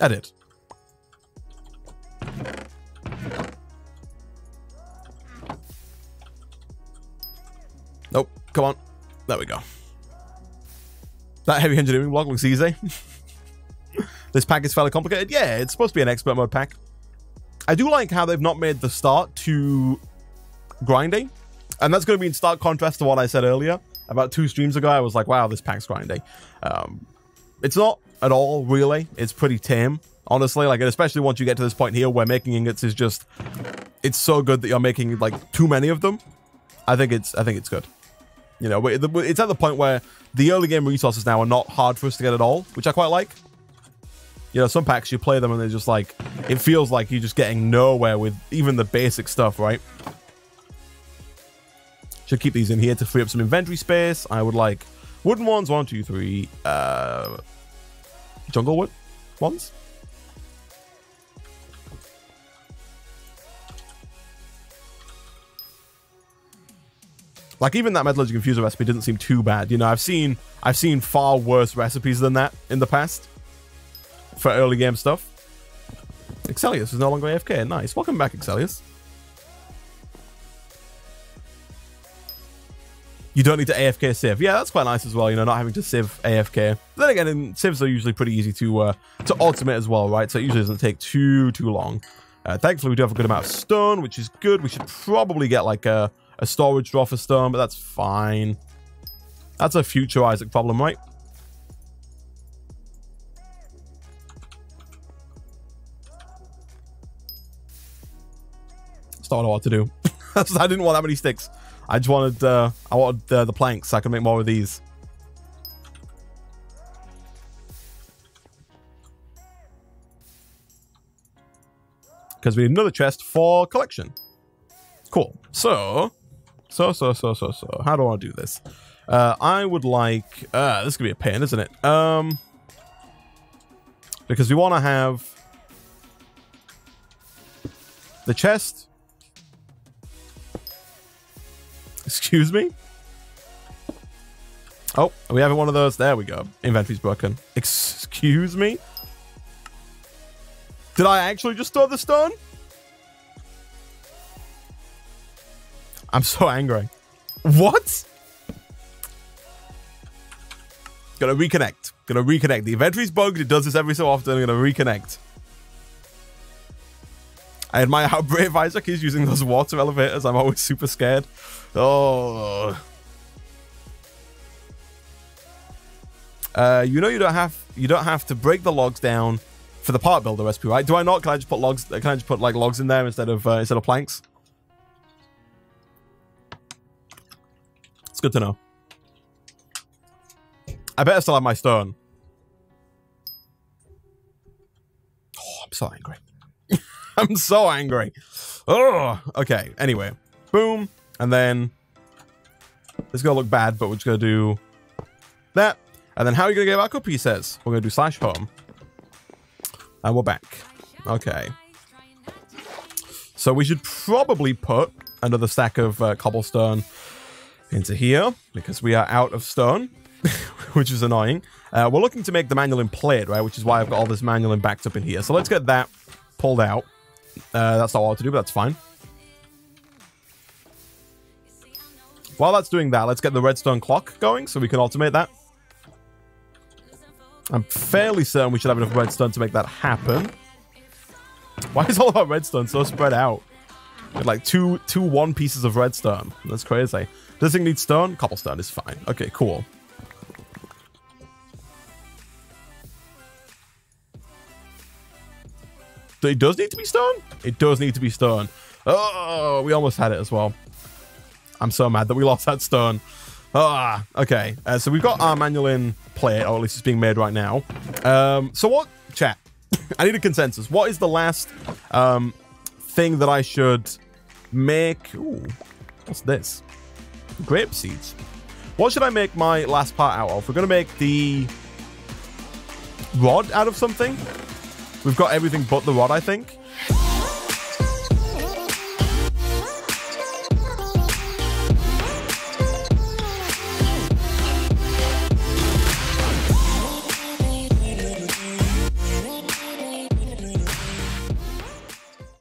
I did. Nope. Come on. There we go. That heavy engineering block looks easy. This pack is fairly complicated. Yeah, it's supposed to be an expert mode pack. I do like how they've not made the start too grindy. And that's going to be in stark contrast to what I said earlier. About 2 streams ago, I was like, wow, this pack's grindy. It's not at all, really. It's pretty tame, honestly. Like, especially once you get to this point here where making ingots is just... It's so good that you're making, like, too many of them. I think it's good. You know, it's at the point where the early game resources now are not hard for us to get at all, which I quite like. You know, some packs you play them and they're just like, it feels like you're just getting nowhere with even the basic stuff, right? Should keep these in here to free up some inventory space. I would like wooden ones, 1, 2, 3, jungle wood ones. Like, even that metallurgic infuser recipe didn't seem too bad. You know, I've seen far worse recipes than that in the past for early game stuff. Excelius is no longer AFK. Nice. Welcome back, Excelius. You don't need to AFK Civ. Yeah, that's quite nice as well, you know, not having to Civ AFK. Then again, Civs are usually pretty easy to automate as well, right? So it usually doesn't take too long. Thankfully, we do have a good amount of stone, which is good. We should probably get, like, a storage draw for stone, but that's fine. That's a future Isaac problem, right? That's not what I wanted to do. I didn't want that many sticks. I just wanted, the planks so I can make more of these. Because we need another chest for collection. Cool. So, how do I want to do this? I would like, this could be a pain, isn't it? Because we want to have the chest. Excuse me? Oh, are we having one of those? There we go. Inventory's broken. Excuse me? Did I actually just store the stone? I'm so angry. What? Gonna reconnect. The inventory's bugged. It does this every so often. I'm gonna reconnect. I admire how brave Isaac is using those water elevators. I'm always super scared. Oh. You know you don't have to break the logs down for the part builder recipe, right? Do I not? Can I just put logs? Can I just put like logs in there instead of planks? It's good to know. I better still have my stone. Oh, I'm so angry. I'm so angry. Oh, okay. Anyway, boom, and then it's gonna look bad, but we're just gonna do that. And then how are you gonna get back up? He says we're gonna do /home, and we're back. Okay. So we should probably put another stack of cobblestone into here because we are out of stone, which is annoying. We're looking to make the manual in plate, right? Which is why I've got all this manual in backed up in here. So let's get that pulled out. That's not what I want to do, but that's fine. While that's doing that, let's get the redstone clock going so we can automate that. I'm fairly certain we should have enough redstone to make that happen. Why is all of our redstone so spread out? With like two one pieces of redstone. That's crazy. Does this thing need stone? Cobblestone is fine. Okay, cool. It does need to be stone? It does need to be stone. Oh, we almost had it as well. I'm so mad that we lost that stone. Ah, okay. So we've got our manual in play, or at least it's being made right now. So what, chat? I need a consensus. What is the last thing that I should make? Ooh, what's this? Grape seeds. What should I make my last part out of? We're going to make the rod out of something. We've got everything but the rod, I think.